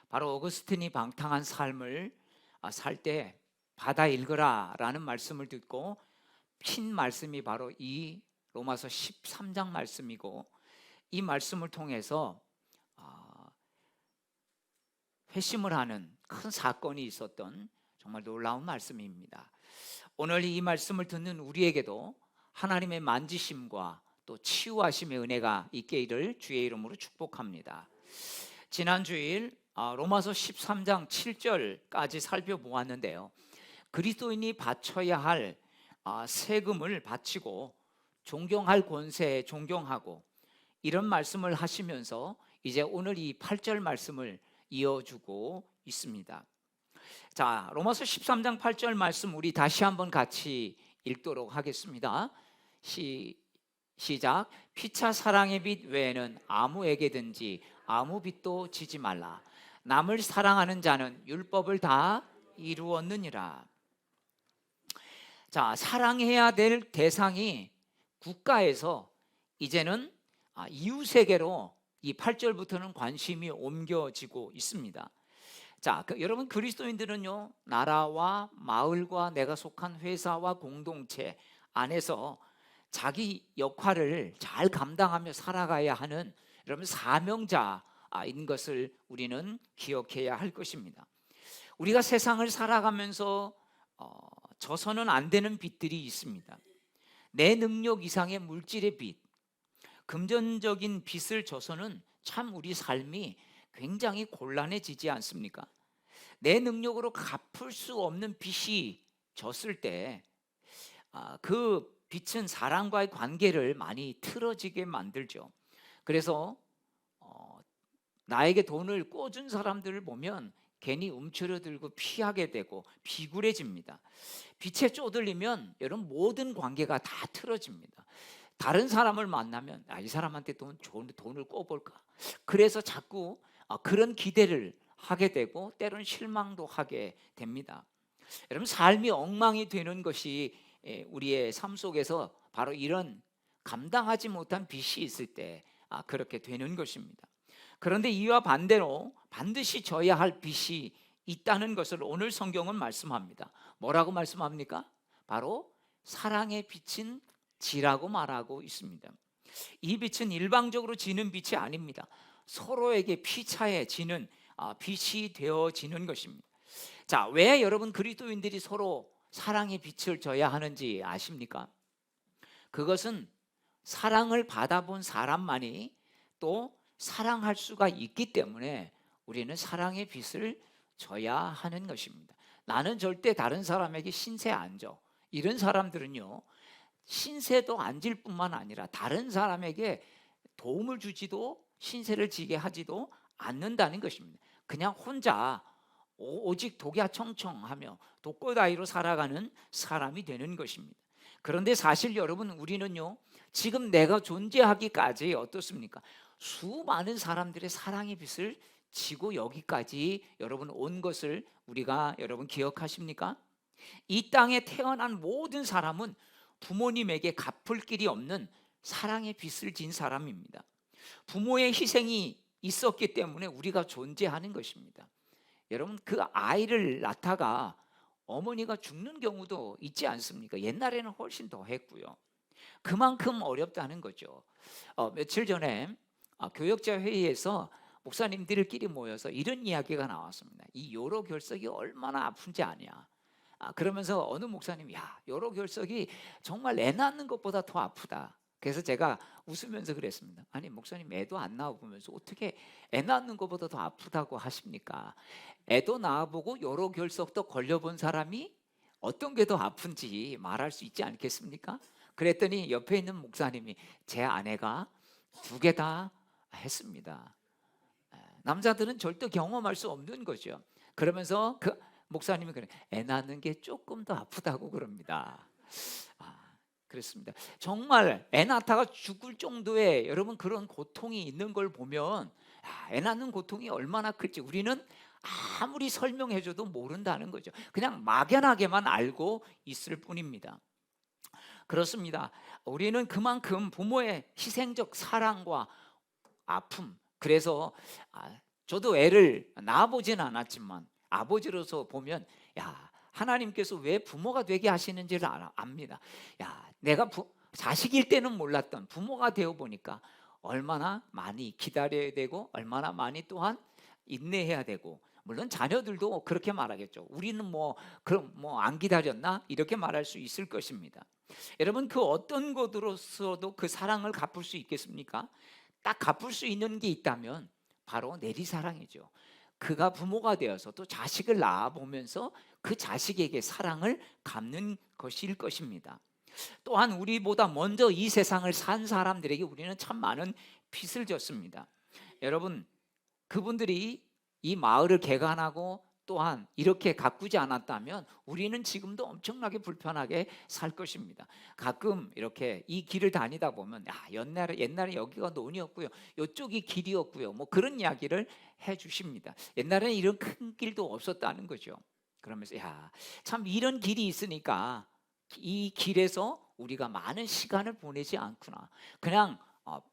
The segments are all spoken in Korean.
바로 어거스틴이 방탕한 삶을 살 때 받아 읽으라 라는 말씀을 듣고 핀 말씀이 바로 이 로마서 13장 말씀이고, 이 말씀을 통해서 회심을 하는 큰 사건이 있었던 정말 놀라운 말씀입니다. 오늘 이 말씀을 듣는 우리에게도 하나님의 만지심과 또 치유하심의 은혜가 있기를 주의 이름으로 축복합니다. 지난 주일 로마서 13장 7절까지 살펴보았는데요, 그리스도인이 바쳐야 할 세금을 바치고 존경할 권세에 존경하고, 이런 말씀을 하시면서 이제 오늘 이 8절 말씀을 이어주고 있습니다. 자, 로마서 13장 8절 말씀 우리 다시 한번 같이 읽도록 하겠습니다. 시작. 피차 사랑의 빛 외에는 아무에게든지 아무 빚도 지지 말라. 남을 사랑하는 자는 율법을 다 이루었느니라. 자, 사랑해야 될 대상이 국가에서 이제는 이웃에게로 이 8절부터는 관심이 옮겨지고 있습니다. 자, 여러분, 그리스도인들은요, 나라와 마을과 내가 속한 회사와 공동체 안에서 자기 역할을 잘 감당하며 살아가야 하는, 여러분, 사명자인 것을 우리는 기억해야 할 것입니다. 우리가 세상을 살아가면서 져서는 안 되는 빚들이 있습니다. 내 능력 이상의 물질의 빚, 금전적인 빚을 져서는 참 우리 삶이 굉장히 곤란해지지 않습니까? 내 능력으로 갚을 수 없는 빚이 졌을 때 그 빚은 사람과의 관계를 많이 틀어지게 만들죠. 그래서 나에게 돈을 꿔준 사람들을 보면 괜히 움츠러들고 피하게 되고 비굴해집니다. 빚에 쪼들리면 여러분 모든 관계가 다 틀어집니다. 다른 사람을 만나면 이 사람한테 돈을 꿔볼까? 그래서 자꾸 그런 기대를 하게 되고 때로는 실망도 하게 됩니다. 여러분, 삶이 엉망이 되는 것이 우리의 삶 속에서 바로 이런 감당하지 못한 빚이 있을 때 그렇게 되는 것입니다. 그런데 이와 반대로 반드시 져야 할 빚이 있다는 것을 오늘 성경은 말씀합니다. 뭐라고 말씀합니까? 바로 사랑의 빚인 지라고 말하고 있습니다. 이 빚은 일방적으로 지는 빚이 아닙니다. 서로에게 피차에 지는 빚이 되어지는 것입니다. 자, 왜 여러분 그리스도인들이 서로 사랑의 빚을 져야 하는지 아십니까? 그것은 사랑을 받아본 사람만이 또 사랑할 수가 있기 때문에 우리는 사랑의 빚을 져야 하는 것입니다. 나는 절대 다른 사람에게 신세 안 져. 이런 사람들은요, 신세도 안 질 뿐만 아니라 다른 사람에게 도움을 주지도 신세를 지게 하지도 않는다는 것입니다. 그냥 혼자 오직 독야청청하며 독고다이로 살아가는 사람이 되는 것입니다. 그런데 사실 여러분, 우리는요, 지금 내가 존재하기까지 어떻습니까? 수많은 사람들의 사랑의 빚을 지고 여기까지 여러분 온 것을 우리가 여러분 기억하십니까? 이 땅에 태어난 모든 사람은 부모님에게 갚을 길이 없는 사랑의 빚을 진 사람입니다. 부모의 희생이 있었기 때문에 우리가 존재하는 것입니다. 여러분, 그 아이를 낳다가 어머니가 죽는 경우도 있지 않습니까? 옛날에는 훨씬 더 했고요. 그만큼 어렵다는 거죠. 며칠 전에 교역자 회의에서 목사님들끼리 모여서 이런 이야기가 나왔습니다. 이 요로 결석이 얼마나 아픈지 아냐. 그러면서 어느 목사님이 요로 결석이 정말 애 낳는 것보다 더 아프다. 그래서 제가 웃으면서 그랬습니다. 아니, 목사님 애도 안 낳아보면서 어떻게 애 낳는 것보다 더 아프다고 하십니까? 애도 낳아보고 요로 결석도 걸려본 사람이 어떤 게 더 아픈지 말할 수 있지 않겠습니까? 그랬더니 옆에 있는 목사님이 제 아내가 2개 다 했습니다. 남자들은 절대 경험할 수 없는 거죠. 그러면서 그 목사님이 그래, 애 낳는 게 조금 더 아프다고 그럽니다. 그렇습니다. 정말 애 낳다가 죽을 정도의 여러분 그런 고통이 있는 걸 보면 애 낳는 고통이 얼마나 클지 우리는 아무리 설명해줘도 모른다는 거죠. 그냥 막연하게만 알고 있을 뿐입니다. 그렇습니다. 우리는 그만큼 부모의 희생적 사랑과 아픔, 그래서 저도 애를 낳아보진 않았지만 아버지로서 보면, 야, 하나님께서 왜 부모가 되게 하시는지를 압니다. 야, 내가 자식일 때는 몰랐던 부모가 되어 보니까 얼마나 많이 기다려야 되고 얼마나 많이 또한 인내해야 되고, 물론 자녀들도 그렇게 말하겠죠. 우리는 뭐 그럼 뭐 안 기다렸나 이렇게 말할 수 있을 것입니다. 여러분, 그 어떤 것으로서도 그 사랑을 갚을 수 있겠습니까? 딱 갚을 수 있는 게 있다면 바로 내리사랑이죠. 그가 부모가 되어서 또 자식을 낳아 보면서 그 자식에게 사랑을 갚는 것일 것입니다. 또한 우리보다 먼저 이 세상을 산 사람들에게 우리는 참 많은 빚을 졌습니다. 여러분, 그분들이 이 마을을 개간하고 또한 이렇게 가꾸지 않았다면 우리는 지금도 엄청나게 불편하게 살 것입니다. 가끔 이렇게 이 길을 다니다 보면, 옛날에 여기가 논이었고요, 이쪽이 길이었고요, 뭐 그런 이야기를 해주십니다. 옛날에는 이런 큰 길도 없었다는 거죠. 그러면서 참 이런 길이 있으니까 이 길에서 우리가 많은 시간을 보내지 않구나. 그냥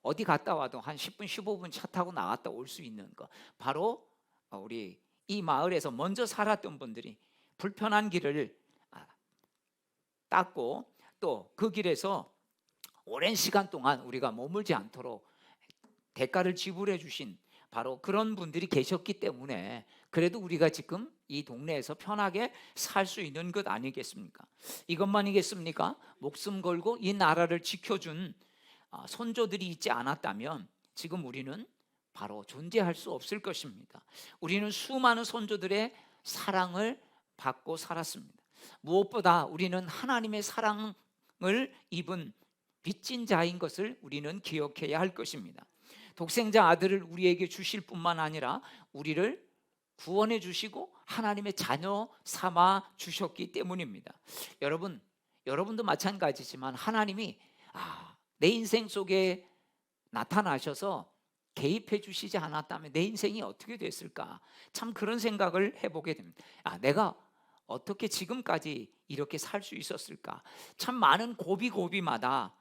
어디 갔다 와도 한 10분 15분 차 타고 나갔다 올 수 있는 거, 바로 우리 이 마을에서 먼저 살았던 분들이 불편한 길을 닦고 또 그 길에서 오랜 시간 동안 우리가 머물지 않도록 대가를 지불해 주신 바로 그런 분들이 계셨기 때문에 그래도 우리가 지금 이 동네에서 편하게 살 수 있는 것 아니겠습니까? 이것만이겠습니까? 목숨 걸고 이 나라를 지켜준 선조들이 있지 않았다면 지금 우리는 바로 존재할 수 없을 것입니다. 우리는 수많은 선조들의 사랑을 받고 살았습니다. 무엇보다 우리는 하나님의 사랑을 입은 빚진 자인 것을 우리는 기억해야 할 것입니다. 독생자 아들을 우리에게 주실 뿐만 아니라 우리를 구원해 주시고 하나님의 자녀 삼아 주셨기 때문입니다. 여러분도 마찬가지지만 하나님이 내 인생 속에 나타나셔서 개입해 주시지 않았다면 내 인생이 어떻게 됐을까? 참 그런 생각을 해보게 됩니다. 내가 어떻게 지금까지 이렇게 살 수 있었을까? 참 많은 고비고비마다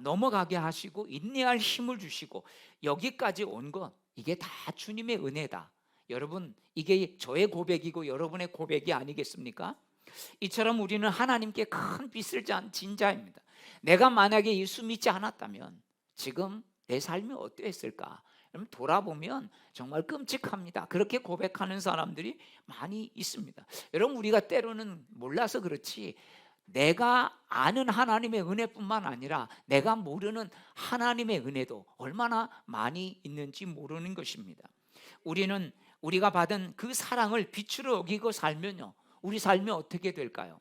넘어가게 하시고 인내할 힘을 주시고 여기까지 온 것, 이게 다 주님의 은혜다. 여러분, 이게 저의 고백이고 여러분의 고백이 아니겠습니까? 이처럼 우리는 하나님께 큰 빚을 진 자입니다. 내가 만약에 예수 믿지 않았다면 지금 내 삶이 어떠했을까? 여러분, 돌아보면 정말 끔찍합니다. 그렇게 고백하는 사람들이 많이 있습니다. 여러분, 우리가 때로는 몰라서 그렇지 내가 아는 하나님의 은혜뿐만 아니라 내가 모르는 하나님의 은혜도 얼마나 많이 있는지 모르는 것입니다. 우리는 우리가 받은 그 사랑을 빛으로 여기고 살면요, 우리 삶이 어떻게 될까요?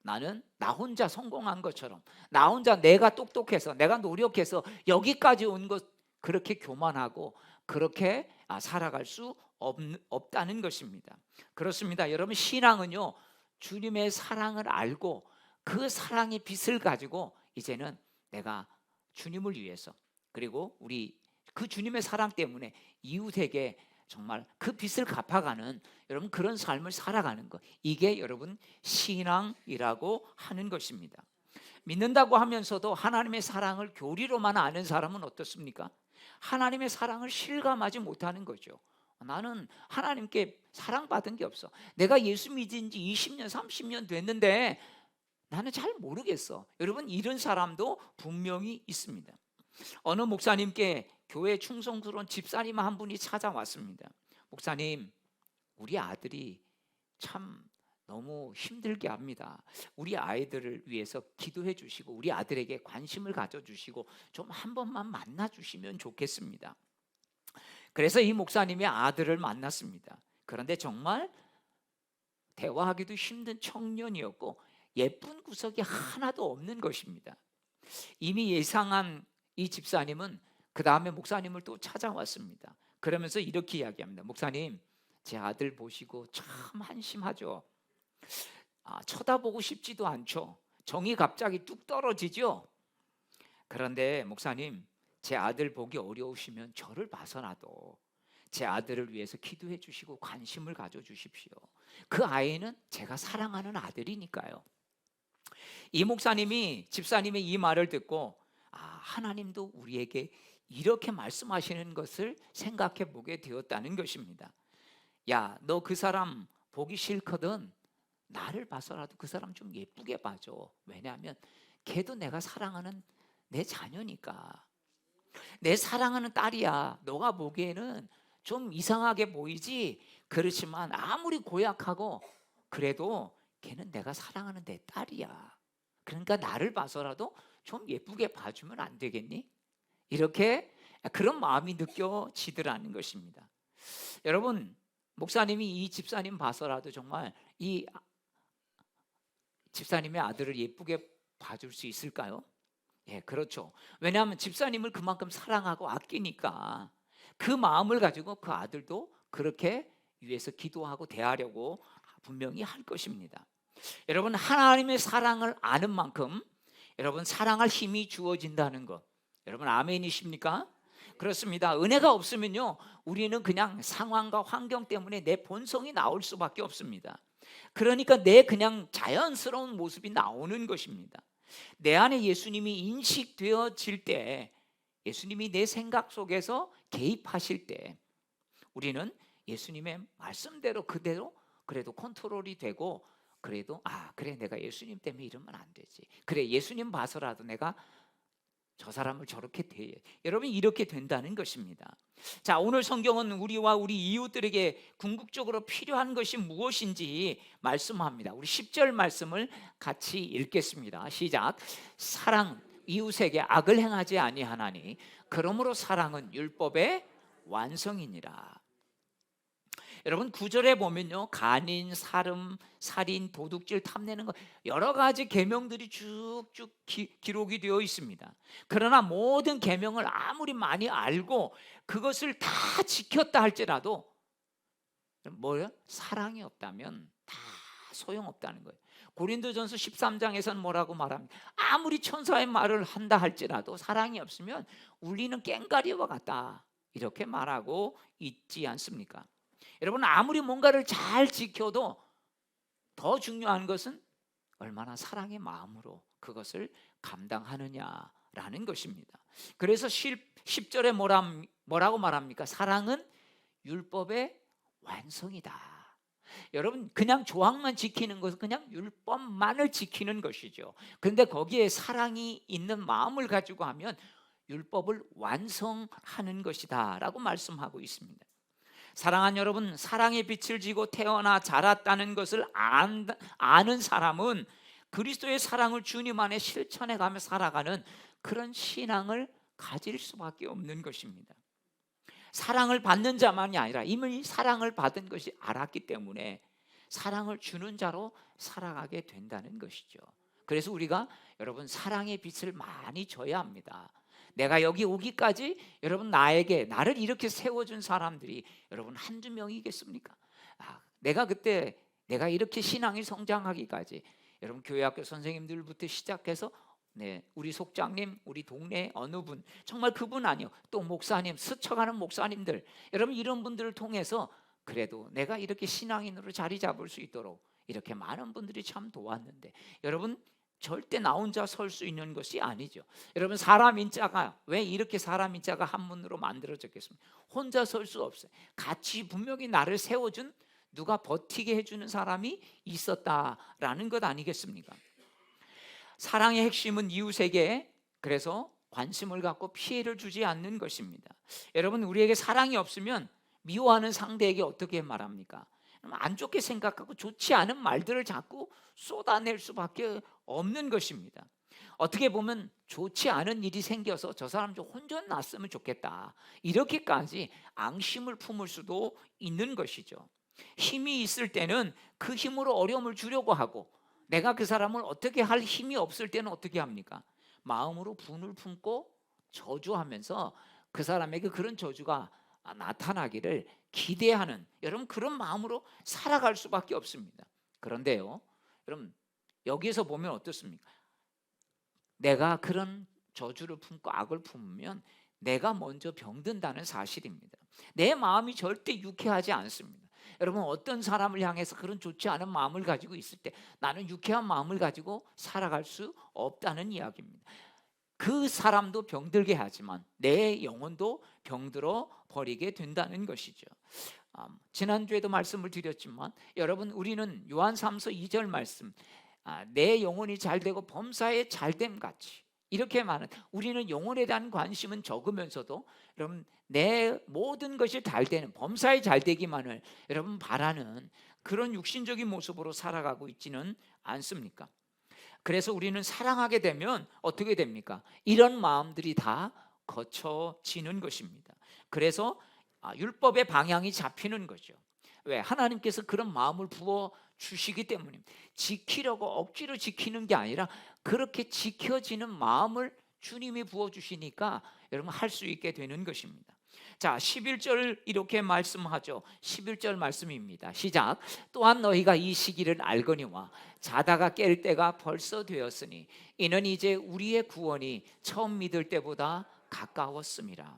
나는 나 혼자 성공한 것처럼, 나 혼자 내가 똑똑해서 내가 노력해서 여기까지 온 것, 그렇게 교만하고 그렇게 살아갈 수 없다는 것입니다. 그렇습니다. 여러분, 신앙은요, 주님의 사랑을 알고 그 사랑의 빛을 가지고 이제는 내가 주님을 위해서, 그리고 우리 그 주님의 사랑 때문에 이웃에게 정말 그 빛을 갚아가는, 여러분, 그런 삶을 살아가는 것, 이게 여러분 신앙이라고 하는 것입니다. 믿는다고 하면서도 하나님의 사랑을 교리로만 아는 사람은 어떻습니까? 하나님의 사랑을 실감하지 못하는 거죠. 나는 하나님께 사랑받은 게 없어. 내가 예수 믿은 지 20년 30년 됐는데 나는 잘 모르겠어. 여러분, 이런 사람도 분명히 있습니다. 어느 목사님께 교회 충성스러운 집사님 한 분이 찾아왔습니다. 목사님, 우리 아들이 참 너무 힘들게 합니다. 우리 아이들을 위해서 기도해 주시고 우리 아들에게 관심을 가져주시고 좀 한 번만 만나 주시면 좋겠습니다. 그래서 이 목사님의 아들을 만났습니다. 그런데 정말 대화하기도 힘든 청년이었고 예쁜 구석이 하나도 없는 것입니다. 이미 예상한 이 집사님은 그 다음에 목사님을 또 찾아왔습니다. 그러면서 이렇게 이야기합니다. 목사님, 제 아들 보시고 참 한심하죠. 쳐다보고 싶지도 않죠. 정이 갑자기 뚝 떨어지죠. 그런데 목사님, 제 아들 보기 어려우시면 저를 봐서라도 제 아들을 위해서 기도해 주시고 관심을 가져 주십시오. 그 아이는 제가 사랑하는 아들이니까요. 이 목사님이 집사님의 이 말을 듣고 하나님도 우리에게 이렇게 말씀하시는 것을 생각해 보게 되었다는 것입니다. 야, 너 그 사람 보기 싫거든. 나를 봐서라도 그 사람 좀 예쁘게 봐줘. 왜냐하면 걔도 내가 사랑하는 내 자녀니까. 내 사랑하는 딸이야. 너가 보기에는 좀 이상하게 보이지? 그렇지만 아무리 고약하고 그래도 걔는 내가 사랑하는 내 딸이야. 그러니까 나를 봐서라도 좀 예쁘게 봐주면 안 되겠니? 이렇게 그런 마음이 느껴지더라는 것입니다. 여러분, 목사님이 이 집사님 봐서라도 정말 이 집사님의 아들을 예쁘게 봐줄 수 있을까요? 예, 그렇죠. 왜냐하면 집사님을 그만큼 사랑하고 아끼니까 그 마음을 가지고 그 아들도 그렇게 위해서 기도하고 대하려고 분명히 할 것입니다. 여러분, 하나님의 사랑을 아는 만큼 여러분 사랑할 힘이 주어진다는 것, 여러분 아멘이십니까? 그렇습니다. 은혜가 없으면요, 우리는 그냥 상황과 환경 때문에 내 본성이 나올 수밖에 없습니다. 그러니까 내 그냥 자연스러운 모습이 나오는 것입니다. 내 안에 예수님이 인식되어질 때, 예수님이 내 생각 속에서 개입하실 때 우리는 예수님의 말씀대로 그대로 그래도 컨트롤이 되고, 그래도 그래, 내가 예수님 때문에 이러면 안 되지. 그래, 예수님 봐서라도 내가 저 사람을 저렇게 대해. 여러분, 이렇게 된다는 것입니다. 자, 오늘 성경은 우리와 우리 이웃들에게 궁극적으로 필요한 것이 무엇인지 말씀합니다. 우리 10절 말씀을 같이 읽겠습니다. 시작. 사랑, 이웃에게 악을 행하지 아니하나니 그러므로 사랑은 율법의 완성이니라. 여러분, 9절에 보면요, 간인, 사름, 살인, 도둑질, 탐내는 것, 여러 가지 계명들이 쭉쭉 기록이 되어 있습니다. 그러나 모든 계명을 아무리 많이 알고 그것을 다 지켰다 할지라도 뭐예요? 사랑이 없다면 다 소용없다는 거예요. 고린도전서 13장에서는 뭐라고 말합니까? 아무리 천사의 말을 한다 할지라도 사랑이 없으면 울리는 꽹과리와 같다, 이렇게 말하고 있지 않습니까? 여러분, 아무리 뭔가를 잘 지켜도 더 중요한 것은 얼마나 사랑의 마음으로 그것을 감당하느냐라는 것입니다. 그래서 10절에 뭐라고 말합니까? 사랑은 율법의 완성이다. 여러분, 그냥 조항만 지키는 것은 그냥 율법만을 지키는 것이죠. 그런데 거기에 사랑이 있는 마음을 가지고 하면 율법을 완성하는 것이다 라고 말씀하고 있습니다. 사랑하는 여러분, 사랑의 빛을 지고 태어나 자랐다는 것을 아는 사람은 그리스도의 사랑을 주님 안에 실천해가며 살아가는 그런 신앙을 가질 수밖에 없는 것입니다. 사랑을 받는 자만이 아니라 이미 사랑을 받은 것이 알았기 때문에 사랑을 주는 자로 살아가게 된다는 것이죠. 그래서 우리가 여러분 사랑의 빛을 많이 져야 합니다. 내가 여기 오기까지 여러분 나를 이렇게 세워준 사람들이 여러분 한두 명이겠습니까? 내가 이렇게 신앙이 성장하기까지 여러분 교회학교 선생님들부터 시작해서 우리 속장님, 우리 동네 어느 분, 정말 그분 아니요, 또 목사님, 스쳐가는 목사님들, 여러분 이런 분들을 통해서 그래도 내가 이렇게 신앙인으로 자리 잡을 수 있도록 이렇게 많은 분들이 참 도왔는데, 여러분 절대 나 혼자 설 수 있는 것이 아니죠. 여러분, 사람 인자가 왜 이렇게 사람 인자가 한문으로 만들어졌겠습니까? 혼자 설 수 없어요. 같이 분명히 나를 세워준, 누가 버티게 해주는 사람이 있었다라는 것 아니겠습니까? 사랑의 핵심은 이웃에게 그래서 관심을 갖고 피해를 주지 않는 것입니다. 여러분, 우리에게 사랑이 없으면 미워하는 상대에게 어떻게 말합니까? 안 좋게 생각하고 좋지 않은 말들을 자꾸 쏟아낼 수밖에 없는 것입니다. 어떻게 보면 좋지 않은 일이 생겨서 저 사람 좀 혼전 났으면 좋겠다, 이렇게까지 앙심을 품을 수도 있는 것이죠. 힘이 있을 때는 그 힘으로 어려움을 주려고 하고, 내가 그 사람을 어떻게 할 힘이 없을 때는 어떻게 합니까? 마음으로 분을 품고 저주하면서 그 사람에게 그런 저주가 나타나기를 기대하는, 여러분 그런 마음으로 살아갈 수밖에 없습니다. 그런데요, 여러분 여기에서 보면 어떻습니까? 내가 그런 저주를 품고 악을 품으면 내가 먼저 병든다는 사실입니다. 내 마음이 절대 유쾌하지 않습니다. 여러분, 어떤 사람을 향해서 그런 좋지 않은 마음을 가지고 있을 때 나는 유쾌한 마음을 가지고 살아갈 수 없다는 이야기입니다. 그 사람도 병들게 하지만 내 영혼도 병들어 버리게 된다는 것이죠. 지난주에도 말씀을 드렸지만 여러분, 우리는 요한3서 2절 말씀, 내 영혼이 잘되고 범사에 잘됨 같이, 이렇게 말은, 우리는 영혼에 대한 관심은 적으면서도 여러분 내 모든 것이 잘되는, 범사에 잘되기만을 여러분 바라는 그런 육신적인 모습으로 살아가고 있지는 않습니까? 그래서 우리는 사랑하게 되면 어떻게 됩니까? 이런 마음들이 다 거쳐지는 것입니다. 그래서 율법의 방향이 잡히는 거죠. 왜? 하나님께서 그런 마음을 부어 주시기 때문입니다. 지키려고 억지로 지키는 게 아니라 그렇게 지켜지는 마음을 주님이 부어 주시니까 여러분 할 수 있게 되는 것입니다. 자, 11절 이렇게 말씀하죠. 11절 말씀입니다. 시작. 또한 너희가 이 시기를 알거니와 자다가 깰 때가 벌써 되었으니 이는 이제 우리의 구원이 처음 믿을 때보다 가까웠음이라.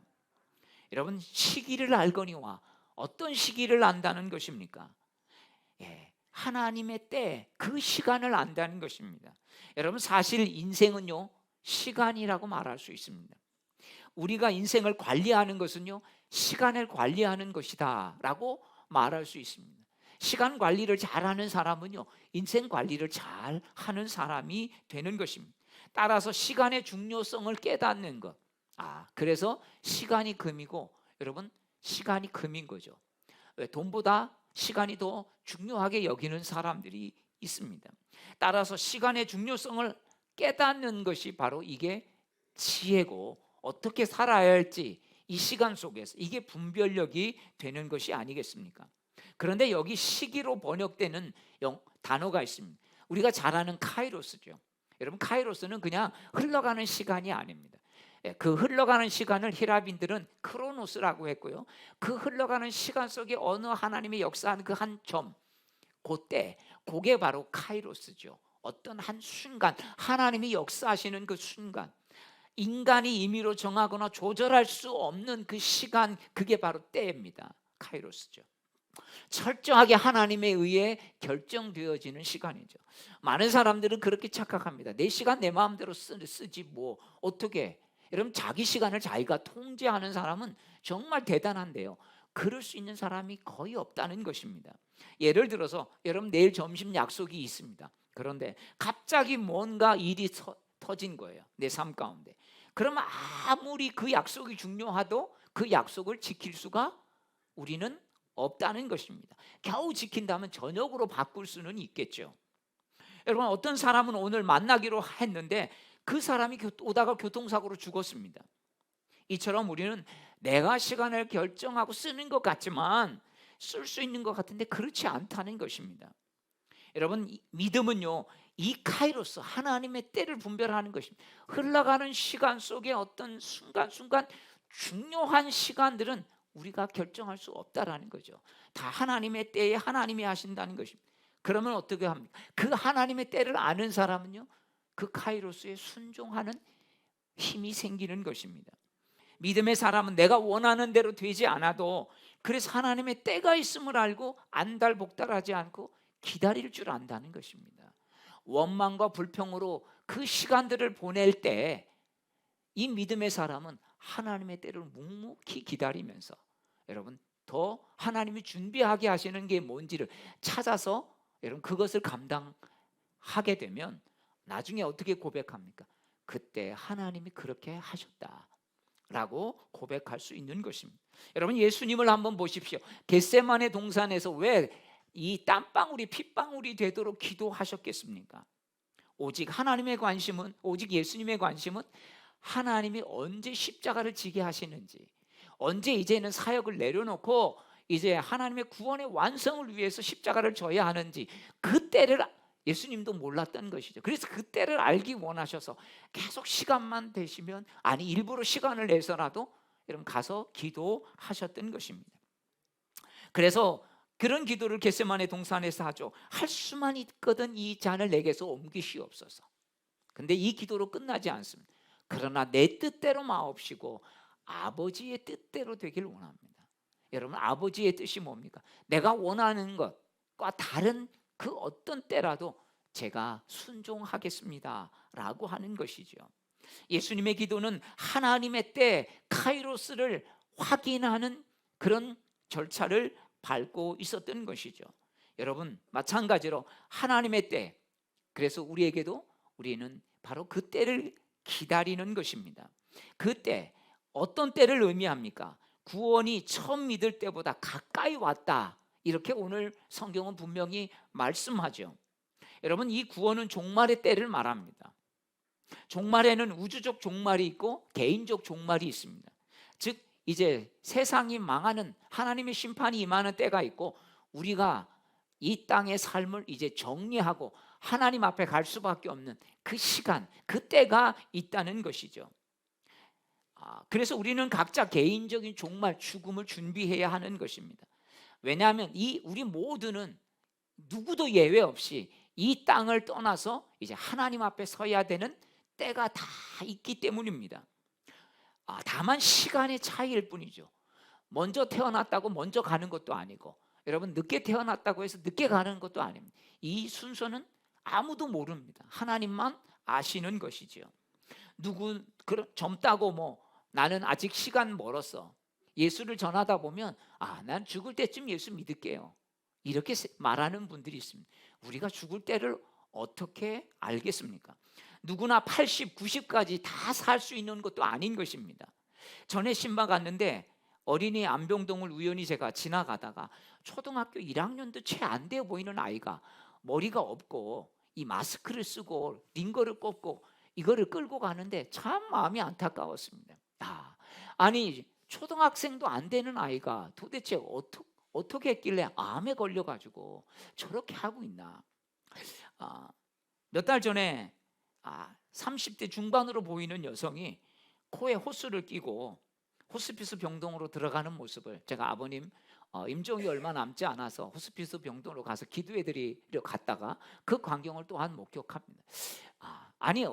여러분, 시기를 알거니와, 어떤 시기를 안다는 것입니까? 하나님의 때, 그 시간을 안다는 것입니다. 여러분, 사실 인생은요 시간이라고 말할 수 있습니다. 우리가 인생을 관리하는 것은요 시간을 관리하는 것이다 라고 말할 수 있습니다. 시간 관리를 잘하는 사람은요 인생 관리를 잘하는 사람이 되는 것입니다. 따라서 시간의 중요성을 깨닫는 것, 그래서 시간이 금이고, 여러분 시간이 금인 거죠. 왜? 돈보다 시간이 더 중요하게 여기는 사람들이 있습니다. 따라서 시간의 중요성을 깨닫는 것이 바로 이게 지혜고, 어떻게 살아야 할지 이 시간 속에서 이게 분별력이 되는 것이 아니겠습니까? 그런데 여기 시기로 번역되는 단어가 있습니다. 우리가 잘 아는 카이로스죠. 여러분, 카이로스는 그냥 흘러가는 시간이 아닙니다. 그 흘러가는 시간을 히라빈들은 크로노스라고 했고요, 그 흘러가는 시간 속에 어느 하나님의 역사한 그 한 점, 그때, 그게 바로 카이로스죠. 어떤 한 순간, 하나님이 역사하시는 그 순간, 인간이 임의로 정하거나 조절할 수 없는 그 시간, 그게 바로 때입니다. 카이로스죠. 철저하게 하나님에 의해 결정되어지는 시간이죠. 많은 사람들은 그렇게 착각합니다. 내 시간 내 마음대로 쓰지 뭐 어떻게. 여러분, 자기 시간을 자기가 통제하는 사람은 정말 대단한데요, 그럴 수 있는 사람이 거의 없다는 것입니다. 예를 들어서 여러분, 내일 점심 약속이 있습니다. 그런데 갑자기 뭔가 일이 터진 거예요, 내 삶 가운데. 그러면 아무리 그 약속이 중요하도 그 약속을 지킬 수가 우리는 없다는 것입니다. 겨우 지킨다면 저녁으로 바꿀 수는 있겠죠. 여러분, 어떤 사람은 오늘 만나기로 했는데 그 사람이 오다가 교통사고로 죽었습니다. 이처럼 우리는 내가 시간을 결정하고 쓰는 것 같지만 쓸 수 있는 것 같은데 그렇지 않다는 것입니다. 여러분, 믿음은요 이 카이로스, 하나님의 때를 분별하는 것입니다. 흘러가는 시간 속에 어떤 순간순간 중요한 시간들은 우리가 결정할 수 없다라는 거죠. 다 하나님의 때에 하나님이 하신다는 것입니다. 그러면 어떻게 합니까? 그 하나님의 때를 아는 사람은요 그 카이로스에 순종하는 힘이 생기는 것입니다. 믿음의 사람은 내가 원하는 대로 되지 않아도, 그래서 하나님의 때가 있음을 알고 안달복달하지 않고 기다릴 줄 안다는 것입니다. 원망과 불평으로 그 시간들을 보낼 때 이 믿음의 사람은 하나님의 때를 묵묵히 기다리면서, 여러분 더 하나님이 준비하게 하시는 게 뭔지를 찾아서 여러분 그것을 감당하게 되면 나중에 어떻게 고백합니까? 그때 하나님이 그렇게 하셨다라고 고백할 수 있는 것입니다. 여러분, 예수님을 한번 보십시오. 겟세마네 동산에서 왜 이 땀방울이 핏방울이 되도록 기도하셨겠습니까? 오직 하나님의 관심은, 오직 예수님의 관심은 하나님이 언제 십자가를 지게 하시는지, 언제 이제는 사역을 내려놓고 이제 하나님의 구원의 완성을 위해서 십자가를 져야 하는지, 그 때를 예수님도 몰랐던 것이죠. 그래서 그 때를 알기 원하셔서 계속 시간만 되시면, 아니 일부러 시간을 내서라도 여러분 가서 기도하셨던 것입니다. 그래서 그런 기도를 겟세마네 동산에서 하죠. 할 수만 있거든 이 잔을 내게서 옮기시옵소서. 근데 이 기도로 끝나지 않습니다. 그러나 내 뜻대로 마옵시고 아버지의 뜻대로 되길 원합니다. 여러분, 아버지의 뜻이 뭡니까? 내가 원하는 것과 다른 그 어떤 때라도 제가 순종하겠습니다 라고 하는 것이죠. 예수님의 기도는 하나님의 때 카이로스를 확인하는 그런 절차를 밟고 있었던 것이죠. 여러분, 마찬가지로 하나님의 때, 그래서 우리는 바로 그 때를 기다리는 것입니다. 그 때, 어떤 때를 의미합니까? 구원이 처음 믿을 때보다 가까이 왔다, 이렇게 오늘 성경은 분명히 말씀하죠. 여러분, 이 구원은 종말의 때를 말합니다. 종말에는 우주적 종말이 있고 개인적 종말이 있습니다. 즉 이제 세상이 망하는, 하나님의 심판이 임하는 때가 있고, 우리가 이 땅의 삶을 이제 정리하고 하나님 앞에 갈 수밖에 없는 그 시간, 그 때가 있다는 것이죠. 그래서 우리는 각자 개인적인 종말, 죽음을 준비해야 하는 것입니다. 왜냐하면 우리 모두는 누구도 예외 없이 이 땅을 떠나서 이제 하나님 앞에 서야 되는 때가 다 있기 때문입니다. 다만 시간의 차이일 뿐이죠. 먼저 태어났다고 먼저 가는 것도 아니고, 여러분 늦게 태어났다고 해서 늦게 가는 것도 아닙니다. 이 순서는 아무도 모릅니다. 하나님만 아시는 것이죠. 젊다고 나는 아직 시간 멀었어, 예수를 전하다 보면 난 죽을 때쯤 예수 믿을게요, 이렇게 말하는 분들이 있습니다. 우리가 죽을 때를 어떻게 알겠습니까? 누구나 80, 90까지 다 살 수 있는 것도 아닌 것입니다. 전에 신방 갔는데 어린이 안병동을 우연히 제가 지나가다가 초등학교 1학년도 채 안 돼 보이는 아이가 머리가 없고 이 마스크를 쓰고 링거를 꽂고 이거를 끌고 가는데 참 마음이 안타까웠습니다. 아니 초등학생도 안 되는 아이가 도대체 어떻게 했길래 암에 걸려가지고 저렇게 하고 있나. 몇 달 전에 30대 중반으로 보이는 여성이 코에 호스를 끼고 호스피스 병동으로 들어가는 모습을, 제가 아버님 임종이 얼마 남지 않아서 호스피스 병동으로 가서 기도해 드리러 갔다가 그 광경을 또한 목격합니다. 아니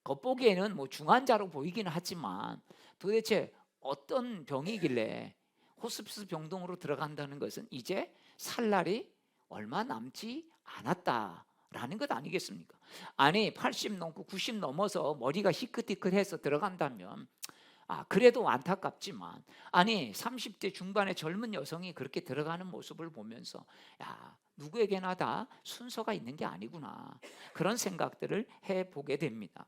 겉보기에는 중환자로 보이기는 하지만 도대체 어떤 병이길래 호스피스 병동으로 들어간다는 것은 이제 살 날이 얼마 남지 않았다라는 것 아니겠습니까? 아니 80 넘고 90 넘어서 머리가 희끗희끗해서 들어간다면 그래도 안타깝지만, 아니 30대 중반의 젊은 여성이 그렇게 들어가는 모습을 보면서 누구에게나 다 순서가 있는 게 아니구나, 그런 생각들을 해보게 됩니다.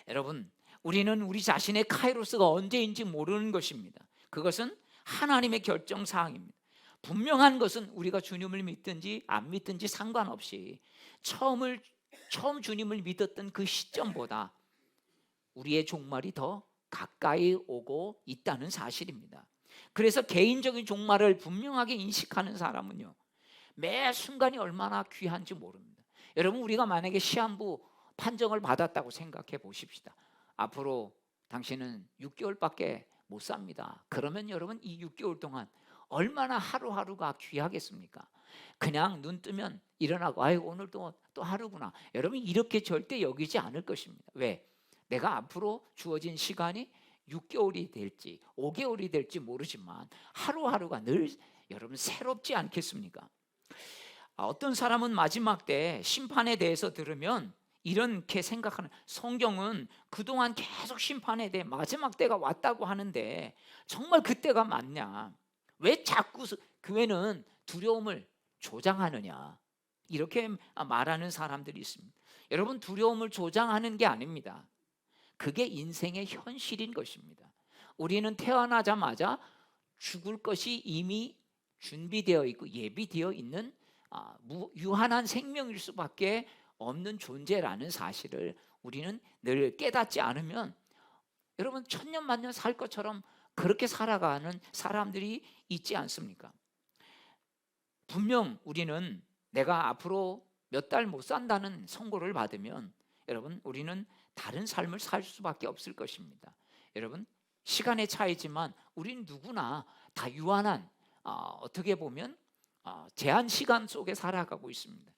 여러분, 우리는 우리 자신의 카이로스가 언제인지 모르는 것입니다. 그것은 하나님의 결정사항입니다. 분명한 것은 우리가 주님을 믿든지 안 믿든지 상관없이 처음 주님을 믿었던 그 시점보다 우리의 종말이 더 가까이 오고 있다는 사실입니다. 그래서 개인적인 종말을 분명하게 인식하는 사람은요, 매 순간이 얼마나 귀한지 모릅니다. 여러분, 우리가 만약에 시한부 판정을 받았다고 생각해 보십시다. 앞으로 당신은 6개월밖에 못 삽니다. 그러면 여러분, 이 6개월 동안 얼마나 하루하루가 귀하겠습니까? 그냥 눈 뜨면 일어나고 오늘 또 하루구나, 여러분 이렇게 절대 여기지 않을 것입니다. 왜? 내가 앞으로 주어진 시간이 6개월이 될지 5개월이 될지 모르지만 하루하루가 늘 여러분 새롭지 않겠습니까? 어떤 사람은 마지막 때 심판에 대해서 들으면 이렇게 생각하는, 성경은 그동안 계속 심판에 대해 마지막 때가 왔다고 하는데 정말 그때가 맞냐, 왜 자꾸 교회는 두려움을 조장하느냐, 이렇게 말하는 사람들이 있습니다. 여러분, 두려움을 조장하는 게 아닙니다. 그게 인생의 현실인 것입니다. 우리는 태어나자마자 죽을 것이 이미 준비되어 있고 예비되어 있는 유한한 생명일 수밖에 없는 존재라는 사실을 우리는 늘 깨닫지 않으면, 여러분 천년만년 살 것처럼 그렇게 살아가는 사람들이 있지 않습니까? 분명 우리는 내가 앞으로 몇 달 못 산다는 선고를 받으면 여러분 우리는 다른 삶을 살 수밖에 없을 것입니다. 여러분, 시간의 차이지만 우리는 누구나 다 유한한 어떻게 보면 제한 시간 속에 살아가고 있습니다.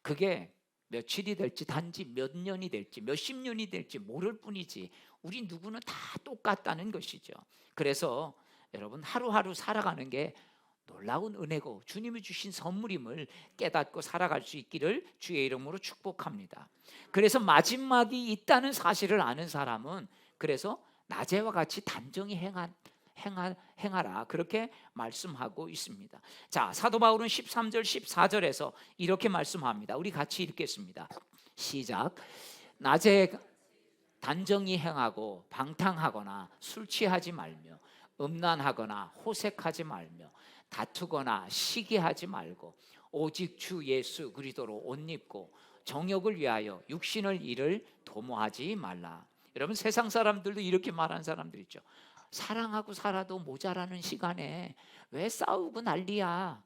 그게 며칠이 될지 단지 몇 년이 될지 몇십 년이 될지 모를 뿐이지 우리 누구는 다 똑같다는 것이죠. 그래서 여러분, 하루하루 살아가는 게 놀라운 은혜고 주님이 주신 선물임을 깨닫고 살아갈 수 있기를 주의 이름으로 축복합니다. 그래서 마지막이 있다는 사실을 아는 사람은 그래서 낮에와 같이 단정히 행하라 그렇게 말씀하고 있습니다. 자, 사도 바울은 13절 14절에서 이렇게 말씀합니다. 우리 같이 읽겠습니다. 시작. 낮에 단정히 행하고 방탕하거나 술 취하지 말며 음란하거나 호색하지 말며 다투거나 시기하지 말고 오직 주 예수 그리스도로 옷 입고 정욕을 위하여 육신을 일을 도모하지 말라. 여러분, 세상 사람들도 이렇게 말하는 사람들 있죠. 사랑하고 살아도 모자라는 시간에 왜 싸우고 난리야.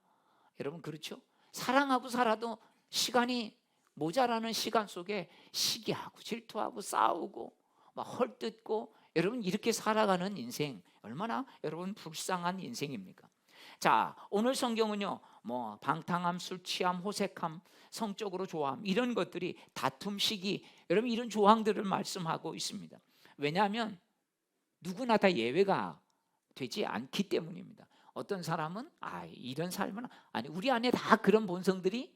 여러분, 그렇죠? 사랑하고 살아도 시간이 모자라는 시간 속에 시기하고 질투하고 싸우고 막 헐뜯고, 여러분 이렇게 살아가는 인생 얼마나 여러분 불쌍한 인생입니까? 자, 오늘 성경은요, 뭐 방탕함, 술 취함, 호색함, 성적으로 좋아함, 이런 것들이 다툼, 시기, 여러분 이런 조항들을 말씀하고 있습니다. 왜냐하면 누구나 다 예외가 되지 않기 때문입니다. 어떤 사람은 이런 삶은 아니, 우리 안에 다 그런 본성들이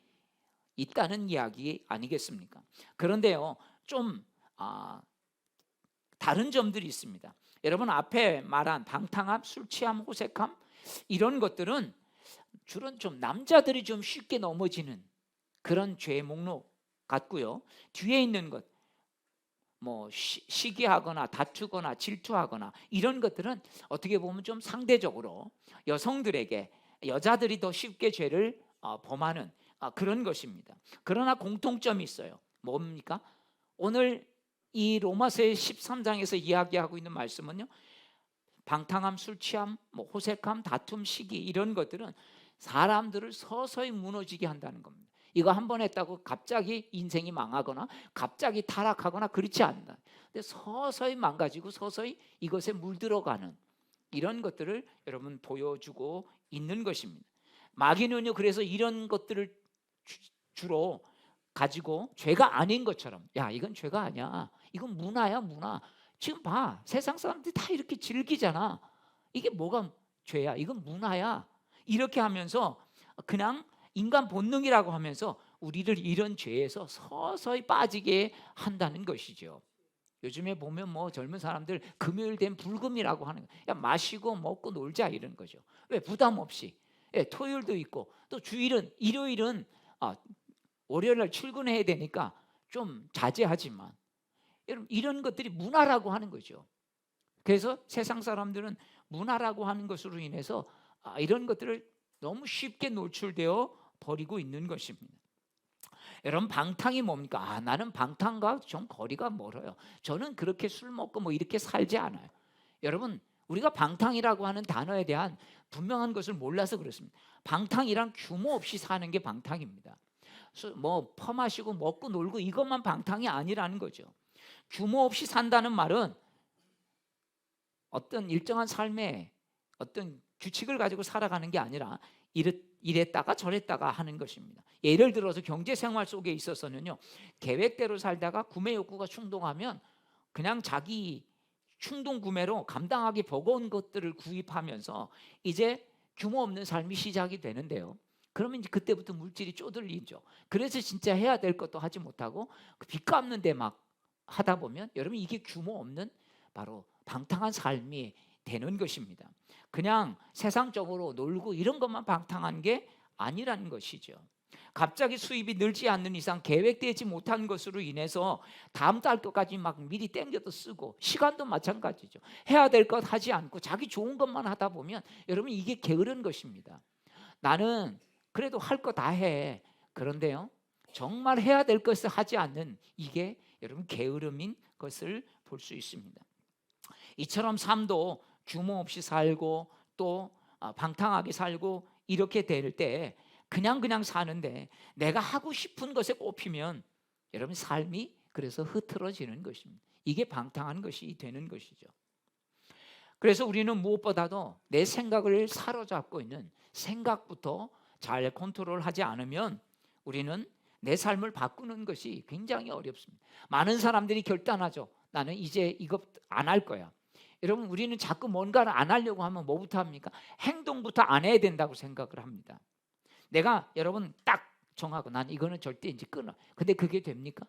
있다는 이야기 아니겠습니까? 그런데요, 좀 다른 점들이 있습니다. 여러분, 앞에 말한 방탕함, 술 취함, 호색함, 이런 것들은 주로 좀 남자들이 좀 쉽게 넘어지는 그런 죄의 목록 같고요. 뒤에 있는 것, 뭐 시기하거나 다투거나 질투하거나 이런 것들은 어떻게 보면 좀 상대적으로 여성들에게, 여자들이 더 쉽게 죄를 범하는 그런 것입니다. 그러나 공통점이 있어요. 뭡니까? 오늘 이 로마서 13장에서 이야기하고 있는 말씀은요, 방탕함, 술 취함, 뭐 호색함, 다툼, 시기, 이런 것들은 사람들을 서서히 무너지게 한다는 겁니다. 이거 한 번 했다고 갑자기 인생이 망하거나 갑자기 타락하거나 그렇지 않다. 근데 서서히 망가지고 서서히 이것에 물들어가는 이런 것들을 여러분 보여주고 있는 것입니다. 마귀는요, 그래서 이런 것들을 주로 가지고 죄가 아닌 것처럼, 야 이건 죄가 아니야, 이건 문화야 문화, 지금 봐 세상 사람들이 다 이렇게 즐기잖아, 이게 뭐가 죄야, 이건 문화야, 이렇게 하면서 그냥 인간 본능이라고 하면서 우리를 이런 죄에서 서서히 빠지게 한다는 것이죠. 요즘에 보면 뭐 젊은 사람들 금요일 되면 불금이라고 하는 거예요. 야, 마시고 먹고 놀자 이런 거죠. 왜? 부담 없이. 예, 토요일도 있고 또 주일은, 일요일은 월요일 날 출근해야 되니까 좀 자제하지만, 여러분 이런 것들이 문화라고 하는 거죠. 그래서 세상 사람들은 문화라고 하는 것으로 인해서 이런 것들을 너무 쉽게 노출되어 버리고 있는 것입니다. 여러분, 방탕이 뭡니까? 나는 방탕과 좀 거리가 멀어요. 저는 그렇게 술 먹고 뭐 이렇게 살지 않아요. 여러분, 우리가 방탕이라고 하는 단어에 대한 분명한 것을 몰라서 그렇습니다. 방탕이란 규모 없이 사는 게 방탕입니다. 뭐 퍼마시고 먹고 놀고 이것만 방탕이 아니라는 거죠. 규모 없이 산다는 말은 어떤 일정한 삶의 어떤 규칙을 가지고 살아가는 게 아니라 이랬다가 저랬다가 하는 것입니다. 예를 들어서 경제 생활 속에 있어서는요, 계획대로 살다가 구매 욕구가 충동하면 그냥 자기 충동 구매로 감당하기 버거운 것들을 구입하면서 이제 규모 없는 삶이 시작이 되는데요. 그러면 이제 그때부터 물질이 쪼들리죠. 그래서 진짜 해야 될 것도 하지 못하고 빚 갚는 데 막 하다 보면 여러분 이게 규모 없는 바로 방탕한 삶이 되는 것입니다. 그냥 세상적으로 놀고 이런 것만 방탕한 게 아니라는 것이죠. 갑자기 수입이 늘지 않는 이상 계획되지 못한 것으로 인해서 다음 달 것까지 막 미리 땡겨도 쓰고, 시간도 마찬가지죠. 해야 될 것 하지 않고 자기 좋은 것만 하다 보면 여러분 이게 게으른 것입니다. 나는 그래도 할 거 다 해. 그런데요, 정말 해야 될 것을 하지 않는 이게 여러분 게으름인 것을 볼 수 있습니다. 이처럼 삶도 규모 없이 살고 또 방탕하게 살고 이렇게 될 때 그냥 사는데 내가 하고 싶은 것에 꼽히면 여러분 삶이 그래서 흐트러지는 것입니다. 이게 방탕한 것이 되는 것이죠. 그래서 우리는 무엇보다도 내 생각을 사로잡고 있는 생각부터 잘 컨트롤하지 않으면 우리는 내 삶을 바꾸는 것이 굉장히 어렵습니다. 많은 사람들이 결단하죠. 나는 이제 이것 안 할 거야. 여러분, 우리는 자꾸 뭔가를 안 하려고 하면 뭐부터 합니까? 행동부터 안 해야 된다고 생각을 합니다. 내가 여러분 딱 정하고 난 이거는 절대 이제 끊어. 근데 그게 됩니까?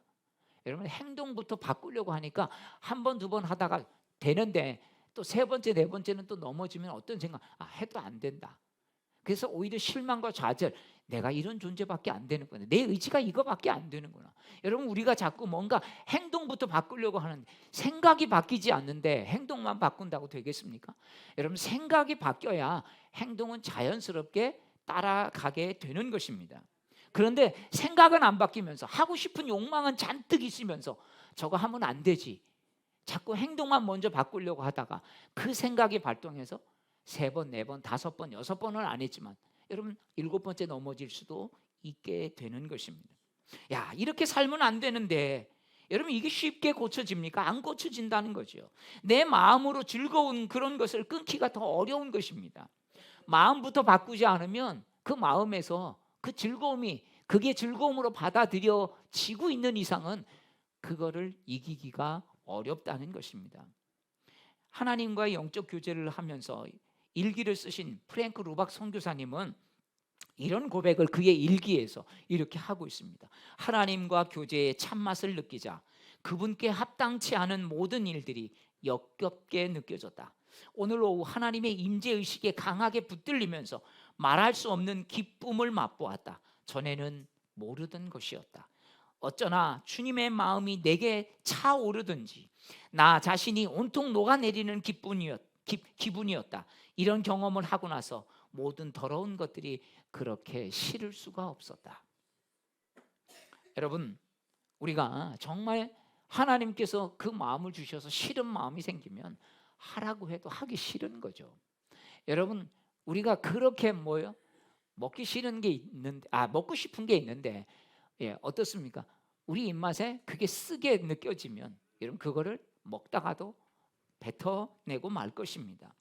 여러분, 행동부터 바꾸려고 하니까 한 번, 두 번 하다가 되는데 또 세 번째, 네 번째는 또 넘어지면 어떤 생각? 해도 안 된다. 그래서 오히려 실망과 좌절, 내가 이런 존재밖에 안 되는구나, 내 의지가 이거밖에 안 되는구나. 여러분, 우리가 자꾸 뭔가 행동부터 바꾸려고 하는데 생각이 바뀌지 않는데 행동만 바꾼다고 되겠습니까? 여러분, 생각이 바뀌어야 행동은 자연스럽게 따라가게 되는 것입니다. 그런데 생각은 안 바뀌면서 하고 싶은 욕망은 잔뜩 있으면서 저거 하면 안 되지, 자꾸 행동만 먼저 바꾸려고 하다가 그 생각이 발동해서 세 번, 네 번, 다섯 번, 여섯 번은 안 했지만 여러분 일곱 번째 넘어질 수도 있게 되는 것입니다. 야, 이렇게 살면 안 되는데 여러분, 이게 쉽게 고쳐집니까? 안 고쳐진다는 거죠. 내 마음으로 즐거운 그런 것을 끊기가 더 어려운 것입니다. 마음부터 바꾸지 않으면 그 마음에서 그 즐거움이, 그게 즐거움으로 받아들여지고 있는 이상은 그거를 이기기가 어렵다는 것입니다. 하나님과의 영적 교제를 하면서 일기를 쓰신 프랭크 루박 선교사님은 이런 고백을 그의 일기에서 이렇게 하고 있습니다. 하나님과 교제의 참맛을 느끼자 그분께 합당치 않은 모든 일들이 역겹게 느껴졌다. 오늘 오후 하나님의 임재의식에 강하게 붙들리면서 말할 수 없는 기쁨을 맛보았다. 전에는 모르던 것이었다. 어쩌나 주님의 마음이 내게 차오르든지 나 자신이 온통 녹아내리는 기분이었다. 이런 경험을 하고 나서 모든 더러운 것들이 그렇게 싫을 수가 없었다. 여러분, 우리가 정말 하나님께서 그 마음을 주셔서 싫은 마음이 생기면 하라고 해도 하기 싫은 거죠. 여러분, 우리가 그렇게 먹기 싫은 게 있는데, 먹고 싶은 게 있는데, 어떻습니까? 우리 입맛에 그게 쓰게 느껴지면 여러분 그거를 먹다가도 뱉어내고 말 것입니다.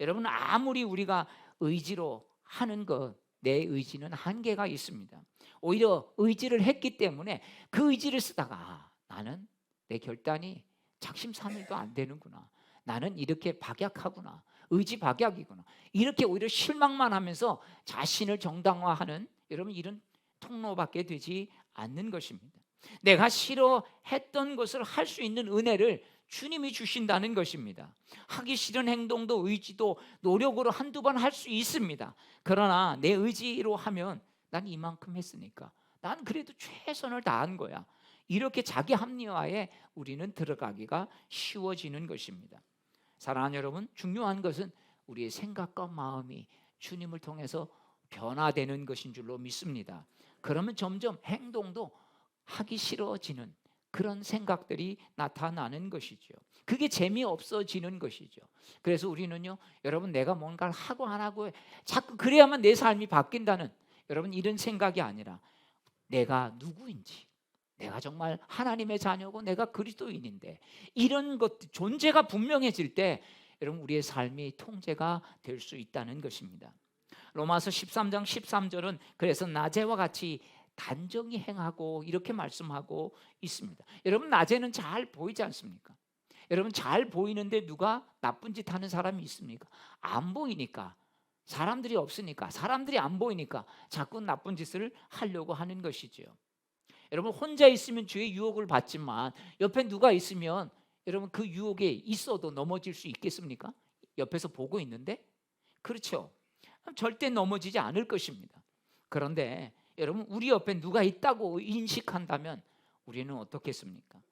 여러분, 아무리 우리가 의지로 하는 것, 내 의지는 한계가 있습니다. 오히려 의지를 했기 때문에 그 의지를 쓰다가 나는 내 결단이 작심삼일도 안 되는구나, 나는 이렇게 박약하구나, 의지 박약이구나, 이렇게 오히려 실망만 하면서 자신을 정당화하는 여러분 이런 통로밖에 되지 않는 것입니다. 내가 싫어했던 것을 할 수 있는 은혜를 주님이 주신다는 것입니다. 하기 싫은 행동도 의지도 노력으로 한두 번 할 수 있습니다. 그러나 내 의지로 하면 난 이만큼 했으니까 난 그래도 최선을 다한 거야, 이렇게 자기 합리화에 우리는 들어가기가 쉬워지는 것입니다. 사랑하는 여러분, 중요한 것은 우리의 생각과 마음이 주님을 통해서 변화되는 것인 줄로 믿습니다. 그러면 점점 행동도 하기 싫어지는 그런 생각들이 나타나는 것이죠. 그게 재미없어지는 것이죠. 그래서 우리는요, 여러분, 내가 뭔가를 하고 안 하고 자꾸 그래야만 내 삶이 바뀐다는 여러분 이런 생각이 아니라 내가 누구인지, 내가 정말 하나님의 자녀고 내가 그리스도인인데 이런 것 존재가 분명해질 때 여러분 우리의 삶이 통제가 될 수 있다는 것입니다. 로마서 13장 13절은 그래서 낮에와 같이 단정히 행하고 이렇게 말씀하고 있습니다. 여러분, 낮에는 잘 보이지 않습니까? 여러분, 잘 보이는데 누가 나쁜 짓 하는 사람이 있습니까? 안 보이니까, 사람들이 없으니까, 사람들이 안 보이니까 자꾸 나쁜 짓을 하려고 하는 것이죠. 여러분, 혼자 있으면 죄의 유혹을 받지만 옆에 누가 있으면 여러분 그 유혹에 있어도 넘어질 수 있겠습니까? 옆에서 보고 있는데? 그렇죠. 절대 넘어지지 않을 것입니다. 그런데 여러분, 우리 옆에 누가 있다고 인식한다면 우리는 어떻겠습니까?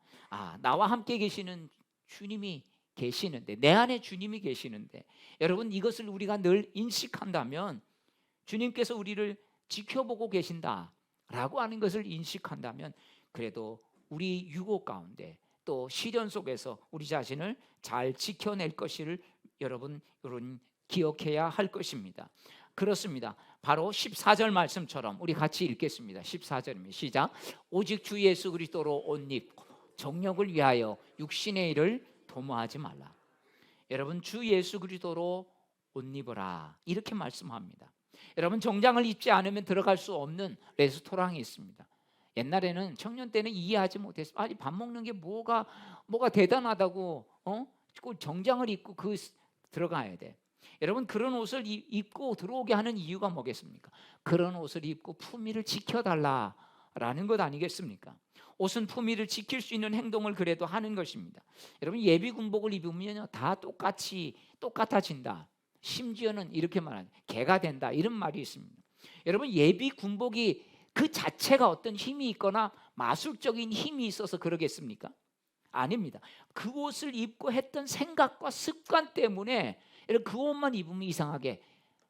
나와 함께 계시는 주님이 계시는데, 내 안에 주님이 계시는데, 여러분 이것을 우리가 늘 인식한다면, 주님께서 우리를 지켜보고 계신다라고 하는 것을 인식한다면, 그래도 우리 유혹 가운데 또 시련 속에서 우리 자신을 잘 지켜낼 것을 여러분 기억해야 할 것입니다. 그렇습니다. 바로 14절 말씀처럼 우리 같이 읽겠습니다. 14절입니다. 시작. 오직 주 예수 그리스도로 옷 입고 정욕을 위하여 육신의 일을 도모하지 말라. 여러분, 주 예수 그리스도로 옷 입어라, 이렇게 말씀합니다. 여러분, 정장을 입지 않으면 들어갈 수 없는 레스토랑이 있습니다. 옛날에는 청년 때는 이해하지 못했어요. 밥 먹는 게 뭐가 대단하다고 꼭 정장을 입고 들어가야 돼. 여러분 그런 옷을 입고 들어오게 하는 이유가 뭐겠습니까? 그런 옷을 입고 품위를 지켜달라라는 것 아니겠습니까? 옷은 품위를 지킬 수 있는 행동을 그래도 하는 것입니다. 여러분 예비 군복을 입으면요 다 똑같아진다. 심지어는 이렇게 말하는 개가 된다 이런 말이 있습니다. 여러분 예비 군복이 그 자체가 어떤 힘이 있거나 마술적인 힘이 있어서 그러겠습니까? 아닙니다. 그 옷을 입고 했던 생각과 습관 때문에 그 옷만 입으면 이상하게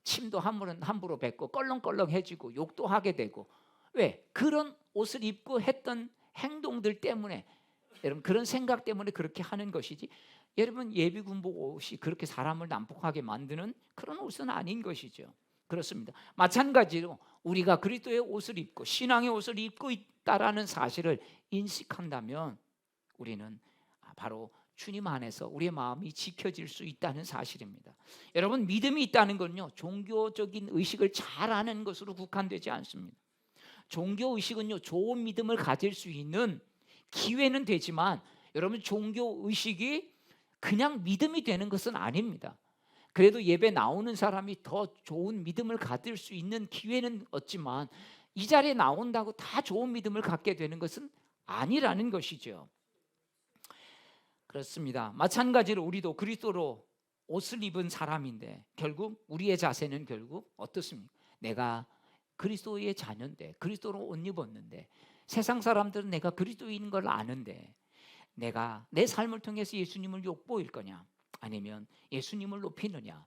침도 함부로 뱉고 껄렁껄렁해지고 욕도 하게 되고 왜? 그런 옷을 입고 했던 행동들 때문에 여러분 그런 생각 때문에 그렇게 하는 것이지 여러분 예비 군복 옷이 그렇게 사람을 난폭하게 만드는 그런 옷은 아닌 것이죠. 그렇습니다. 마찬가지로 우리가 그리스도의 옷을 입고 신앙의 옷을 입고 있다라는 사실을 인식한다면 우리는 바로 주님 안에서 우리의 마음이 지켜질 수 있다는 사실입니다. 여러분 믿음이 있다는 건요 종교적인 의식을 잘 아는 것으로 국한되지 않습니다. 종교 의식은요 좋은 믿음을 가질 수 있는 기회는 되지만 여러분 종교 의식이 그냥 믿음이 되는 것은 아닙니다. 그래도 예배 나오는 사람이 더 좋은 믿음을 가질 수 있는 기회는 얻지만 이 자리에 나온다고 다 좋은 믿음을 갖게 되는 것은 아니라는 것이죠. 그렇습니다. 마찬가지로 우리도 그리스도로 옷을 입은 사람인데 결국 우리의 자세는 결국 어떻습니까? 내가 그리스도의 자녀인데 그리스도로 옷 입었는데 세상 사람들은 내가 그리스도인 걸 아는데 내가 내 삶을 통해서 예수님을 욕보일 거냐 아니면 예수님을 높이느냐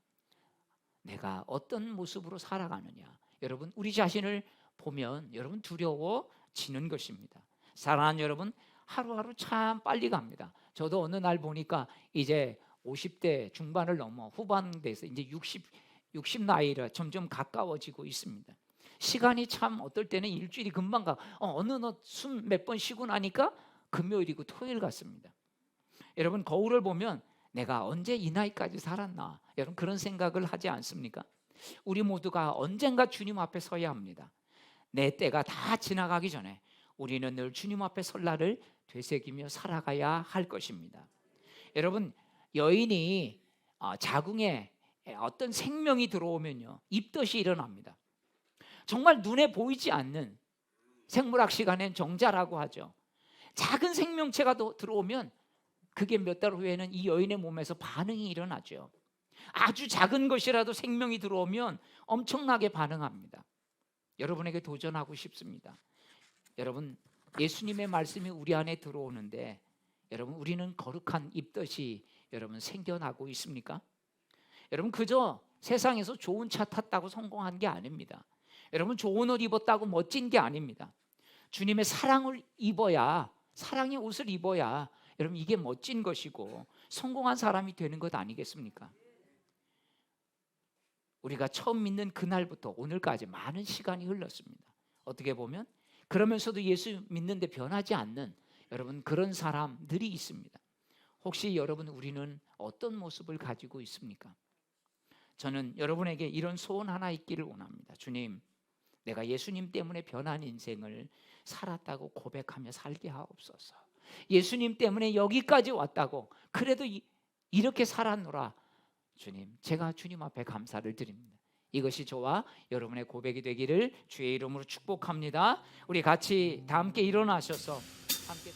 내가 어떤 모습으로 살아가느냐 여러분 우리 자신을 보면 여러분 두려워지는 것입니다. 사랑하는 여러분 하루하루 참 빨리 갑니다. 저도 어느 날 보니까 이제 50대 중반을 넘어 후반 돼서 이제 60 나이라 점점 가까워지고 있습니다. 시간이 참 어떨 때는 일주일이 금방 가. 어느 숨 몇 번 쉬고 나니까 금요일이고 토요일 같습니다. 여러분 거울을 보면 내가 언제 이 나이까지 살았나 여러분 그런 생각을 하지 않습니까? 우리 모두가 언젠가 주님 앞에 서야 합니다. 내 때가 다 지나가기 전에 우리는 늘 주님 앞에 설 날을 되새기며 살아가야 할 것입니다. 여러분 여인이 자궁에 어떤 생명이 들어오면요 입덧이 일어납니다. 정말 눈에 보이지 않는 생물학 시간엔 정자라고 하죠. 작은 생명체가 들어오면 그게 몇 달 후에는 이 여인의 몸에서 반응이 일어나죠. 아주 작은 것이라도 생명이 들어오면 엄청나게 반응합니다. 여러분에게 도전하고 싶습니다. 여러분 예수님의 말씀이 우리 안에 들어오는데 여러분 우리는 거룩한 입덧이 여러분 생겨나고 있습니까? 여러분 그저 세상에서 좋은 차 탔다고 성공한 게 아닙니다. 여러분 좋은 옷 입었다고 멋진 게 아닙니다. 주님의 사랑을 입어야 사랑의 옷을 입어야 여러분 이게 멋진 것이고 성공한 사람이 되는 것 아니겠습니까? 우리가 처음 믿는 그날부터 오늘까지 많은 시간이 흘렀습니다. 어떻게 보면 그러면서도 예수 믿는데 변하지 않는 여러분 그런 사람들이 있습니다. 혹시 여러분 우리는 어떤 모습을 가지고 있습니까? 저는 여러분에게 이런 소원 하나 있기를 원합니다. 주님, 내가 예수님 때문에 변한 인생을 살았다고 고백하며 살게 하옵소서. 예수님 때문에 여기까지 왔다고 그래도 이렇게 살았노라. 주님, 제가 주님 앞에 감사를 드립니다. 이것이 저와 여러분의 고백이 되기를 주의 이름으로 축복합니다. 우리 같이 다 함께 일어나셔서 함께